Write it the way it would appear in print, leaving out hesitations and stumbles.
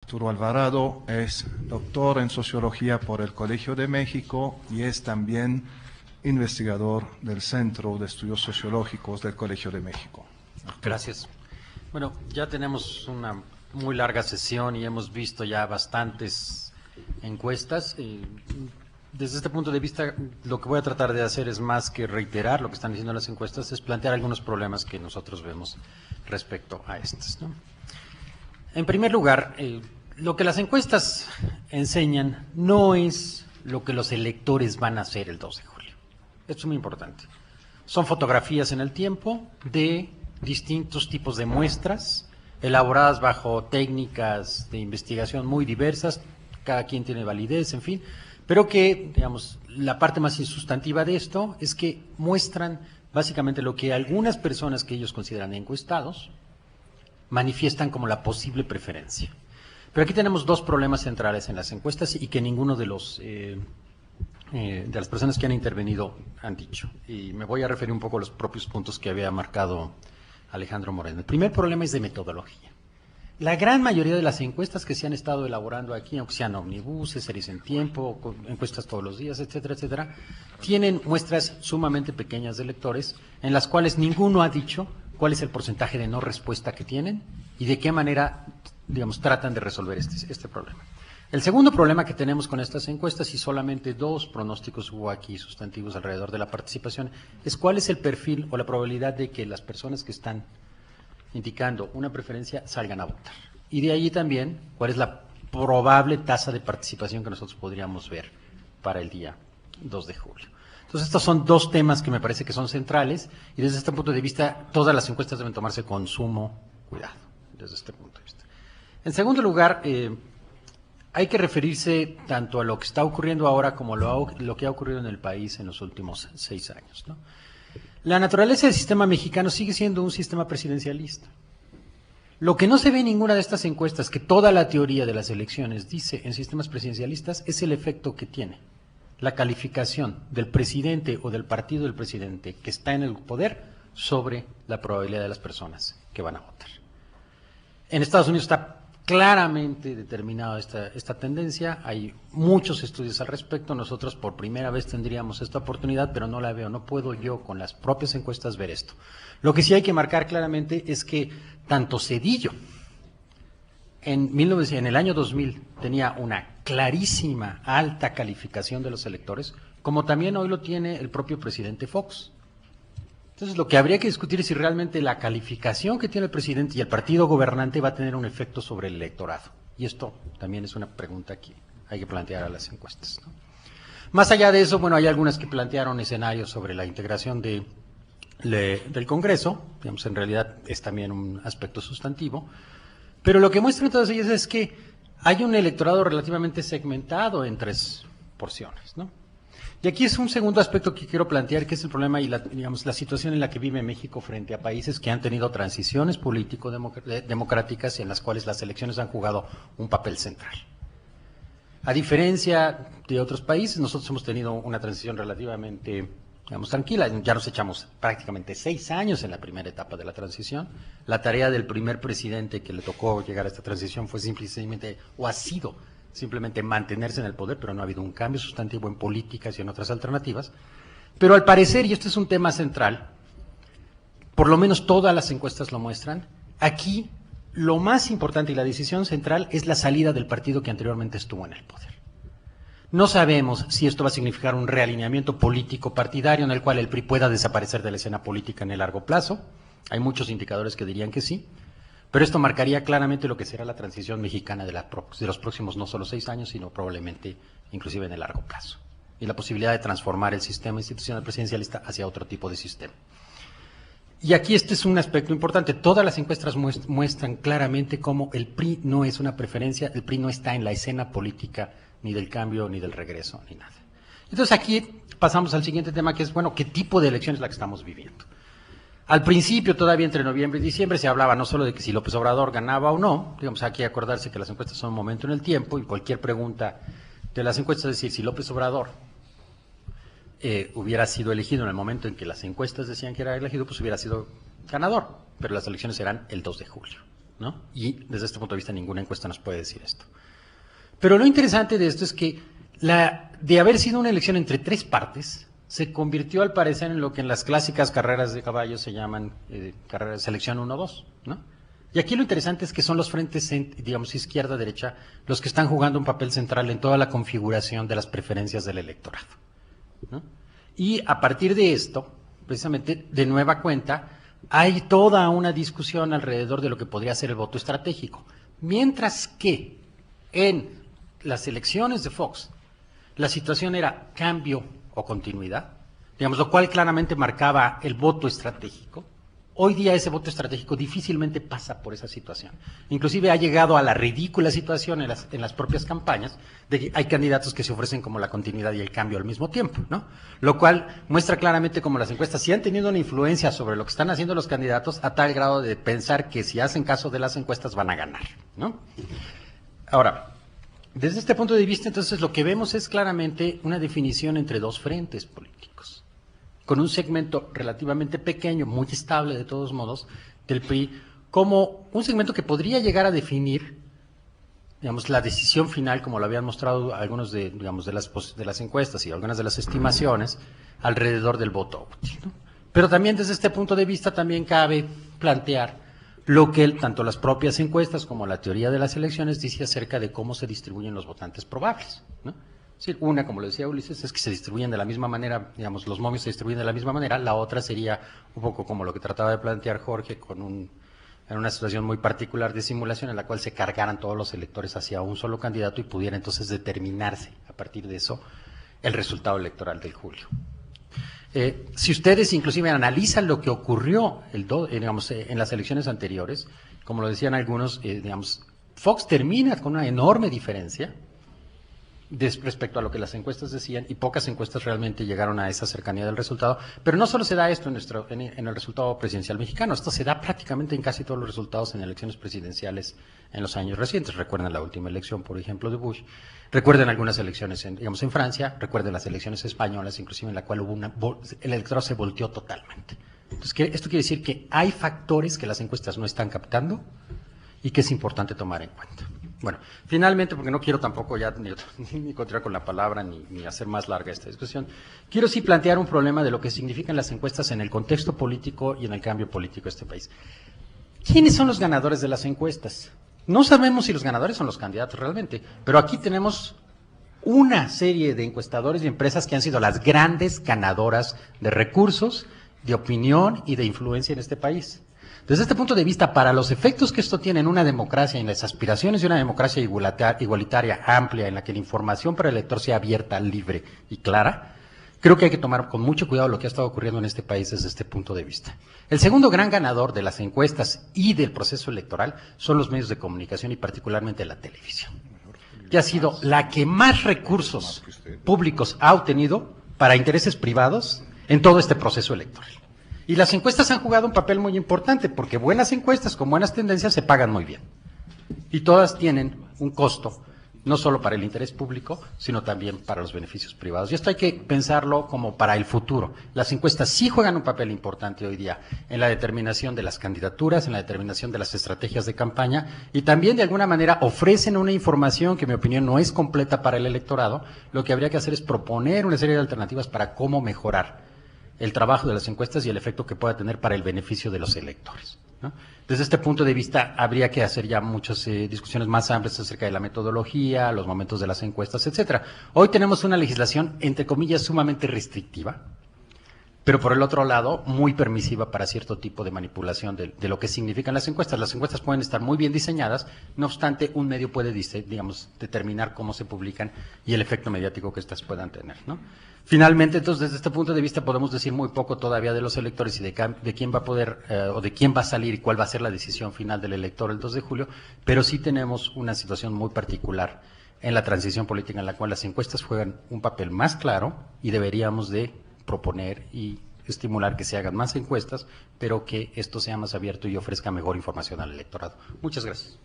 Arturo Alvarado es doctor en Sociología por el Colegio de México y es también investigador del Centro de Estudios Sociológicos del Colegio de México. Arturo. Gracias. Bueno, ya tenemos una muy larga sesión y hemos visto ya bastantes encuestas. Desde este punto de vista, lo que voy a tratar de hacer es más que reiterar lo que están diciendo las encuestas, es plantear algunos problemas que nosotros vemos respecto a estas, ¿no? En primer lugar, lo que las encuestas enseñan no es lo que los electores van a hacer el 2 de julio. Esto es muy importante. Son fotografías en el tiempo de distintos tipos de muestras, elaboradas bajo técnicas de investigación muy diversas, cada quien tiene validez, en fin, pero que, digamos, la parte más sustantiva de esto es que muestran básicamente lo que algunas personas que ellos consideran encuestados manifiestan como la posible preferencia. Pero aquí tenemos dos problemas centrales en las encuestas y que ninguno de las personas que han intervenido han dicho. Y me voy a referir un poco a los propios puntos que había marcado Alejandro Moreno. El primer problema es de metodología. La gran mayoría de las encuestas que se han estado elaborando aquí, aunque sean omnibuses, series en tiempo, encuestas todos los días, etcétera, etcétera, tienen muestras sumamente pequeñas de electores en las cuales ninguno ha dicho cuál es el porcentaje de no respuesta que tienen y de qué manera, digamos, tratan de resolver este problema. El segundo problema que tenemos con estas encuestas, y solamente dos pronósticos hubo aquí sustantivos alrededor de la participación, es cuál es el perfil o la probabilidad de que las personas que están indicando una preferencia salgan a votar. Y de allí también cuál es la probable tasa de participación que nosotros podríamos ver para el día 2 de julio. Entonces, estos son dos temas que me parece que son centrales y desde este punto de vista todas las encuestas deben tomarse con sumo cuidado, desde este punto de vista. En segundo lugar, hay que referirse tanto a lo que está ocurriendo ahora como lo que ha ocurrido en el país en los últimos 6 años, ¿no? La naturaleza del sistema mexicano sigue siendo un sistema presidencialista. Lo que no se ve en ninguna de estas encuestas, que toda la teoría de las elecciones dice en sistemas presidencialistas, es el efecto que tiene la calificación del presidente o del partido del presidente que está en el poder sobre la probabilidad de las personas que van a votar. En Estados Unidos está claramente determinada esta tendencia, hay muchos estudios al respecto, nosotros por primera vez tendríamos esta oportunidad, pero no la veo, no puedo yo con las propias encuestas ver esto. Lo que sí hay que marcar claramente es que tanto Zedillo en el año 2000 tenía una clarísima alta calificación de los electores, como también hoy lo tiene el propio presidente Fox. Entonces, lo que habría que discutir es si realmente la calificación que tiene el presidente y el partido gobernante va a tener un efecto sobre el electorado. Y esto también es una pregunta que hay que plantear a las encuestas, ¿no? Más allá de eso, bueno, hay algunas que plantearon escenarios sobre la integración del Congreso, digamos, en realidad es también un aspecto sustantivo, pero lo que muestran todas ellas es que hay un electorado relativamente segmentado en 3 porciones, ¿no? Y aquí es un segundo aspecto que quiero plantear, que es el problema y la situación en la que vive México frente a países que han tenido transiciones político-democráticas en las cuales las elecciones han jugado un papel central. A diferencia de otros países, nosotros hemos tenido una transición relativamente, digamos, tranquila. Ya nos echamos prácticamente 6 años en la primera etapa de la transición. La tarea del primer presidente que le tocó llegar a esta transición fue simplemente, o ha sido simplemente mantenerse en el poder, pero no ha habido un cambio sustantivo en políticas y en otras alternativas. Pero al parecer, y este es un tema central, por lo menos todas las encuestas lo muestran, aquí lo más importante y la decisión central es la salida del partido que anteriormente estuvo en el poder. No sabemos si esto va a significar un realineamiento político partidario en el cual el PRI pueda desaparecer de la escena política en el largo plazo. Hay muchos indicadores que dirían que sí. Pero esto marcaría claramente lo que será la transición mexicana de los próximos no solo 6 años, sino probablemente inclusive en el largo plazo. Y la posibilidad de transformar el sistema institucional presidencialista hacia otro tipo de sistema. Y aquí este es un aspecto importante. Todas las encuestas muestran claramente cómo el PRI no es una preferencia, el PRI no está en la escena política ni del cambio, ni del regreso, ni nada. Entonces aquí pasamos al siguiente tema, que es, bueno, ¿qué tipo de elección es la que estamos viviendo? Al principio, todavía entre noviembre y diciembre, se hablaba no solo de que si López Obrador ganaba o no, digamos, aquí acordarse que las encuestas son un momento en el tiempo y cualquier pregunta de las encuestas, es decir, si López Obrador hubiera sido elegido en el momento en que las encuestas decían que era elegido, pues hubiera sido ganador, pero las elecciones serán el 2 de julio. ¿no? Y desde este punto de vista ninguna encuesta nos puede decir esto. Pero lo interesante de esto es que de haber sido una elección entre 3 partes, se convirtió al parecer en lo que en las clásicas carreras de caballos se llaman carreras de selección 1-2, ¿no? Y aquí lo interesante es que son los frentes, digamos, izquierda-derecha, los que están jugando un papel central en toda la configuración de las preferencias del electorado, ¿no? Y a partir de esto, precisamente, de nueva cuenta, hay toda una discusión alrededor de lo que podría ser el voto estratégico. Mientras que en las elecciones de Fox, la situación era cambio o continuidad, digamos, lo cual claramente marcaba el voto estratégico. Hoy día ese voto estratégico difícilmente pasa por esa situación. Inclusive ha llegado a la ridícula situación en las propias campañas de que hay candidatos que se ofrecen como la continuidad y el cambio al mismo tiempo, ¿no? Lo cual muestra claramente cómo las encuestas sí han tenido una influencia sobre lo que están haciendo los candidatos a tal grado de pensar que si hacen caso de las encuestas van a ganar, ¿no? Ahora, desde este punto de vista, entonces, lo que vemos es claramente una definición entre 2 frentes políticos, con un segmento relativamente pequeño, muy estable de todos modos, del PRI, como un segmento que podría llegar a definir, digamos, la decisión final, como lo habían mostrado algunos de las encuestas y algunas de las estimaciones, alrededor del voto útil, ¿no? Pero también desde este punto de vista también cabe plantear lo que tanto las propias encuestas como la teoría de las elecciones dice acerca de cómo se distribuyen los votantes probables, ¿no? Es decir, una, como lo decía Ulises, es que se distribuyen de la misma manera, digamos, los momios se distribuyen de la misma manera. La otra sería un poco como lo que trataba de plantear Jorge, en una situación muy particular de simulación en la cual se cargaran todos los electores hacia un solo candidato y pudiera entonces determinarse a partir de eso el resultado electoral del julio. Si ustedes inclusive analizan lo que ocurrió en las elecciones anteriores, como lo decían algunos, Fox termina con una enorme diferencia respecto a lo que las encuestas decían, y pocas encuestas realmente llegaron a esa cercanía del resultado. Pero no solo se da esto en el resultado presidencial mexicano, esto se da prácticamente en casi todos los resultados en elecciones presidenciales en los años recientes. Recuerden la última elección, por ejemplo, de Bush, recuerden algunas elecciones en Francia, recuerden las elecciones españolas, inclusive en la cual el electorado se volteó totalmente. Entonces, esto quiere decir que hay factores que las encuestas no están captando y que es importante tomar en cuenta. Bueno, finalmente, porque no quiero tampoco ya ni continuar con la palabra ni hacer más larga esta discusión, quiero sí plantear un problema de lo que significan las encuestas en el contexto político y en el cambio político de este país. ¿Quiénes son los ganadores de las encuestas? No sabemos si los ganadores son los candidatos realmente, pero aquí tenemos una serie de encuestadores y empresas que han sido las grandes ganadoras de recursos, de opinión y de influencia en este país. Desde este punto de vista, para los efectos que esto tiene en una democracia, en las aspiraciones de una democracia igualitaria, amplia, en la que la información para el elector sea abierta, libre y clara, creo que hay que tomar con mucho cuidado lo que ha estado ocurriendo en este país desde este punto de vista. El segundo gran ganador de las encuestas y del proceso electoral son los medios de comunicación y particularmente la televisión, que ha sido la que más recursos públicos ha obtenido para intereses privados en todo este proceso electoral. Y las encuestas han jugado un papel muy importante, porque buenas encuestas con buenas tendencias se pagan muy bien. Y todas tienen un costo, no solo para el interés público, sino también para los beneficios privados. Y esto hay que pensarlo como para el futuro. Las encuestas sí juegan un papel importante hoy día en la determinación de las candidaturas, en la determinación de las estrategias de campaña, y también de alguna manera ofrecen una información que en mi opinión no es completa para el electorado. Lo que habría que hacer es proponer una serie de alternativas para cómo mejorar el trabajo de las encuestas y el efecto que pueda tener para el beneficio de los electores, ¿no? Desde este punto de vista, habría que hacer ya muchas discusiones más amplias acerca de la metodología, los momentos de las encuestas, etcétera. Hoy tenemos una legislación, entre comillas, sumamente restrictiva, pero por el otro lado, muy permisiva para cierto tipo de manipulación de lo que significan las encuestas. Las encuestas pueden estar muy bien diseñadas, no obstante, un medio puede, determinar cómo se publican y el efecto mediático que éstas puedan tener, ¿no? Finalmente, entonces, desde este punto de vista podemos decir muy poco todavía de los electores y de quién va a poder o de quién va a salir y cuál va a ser la decisión final del elector el 2 de julio, pero sí tenemos una situación muy particular en la transición política en la cual las encuestas juegan un papel más claro y deberíamos de proponer y estimular que se hagan más encuestas, pero que esto sea más abierto y ofrezca mejor información al electorado. Muchas gracias.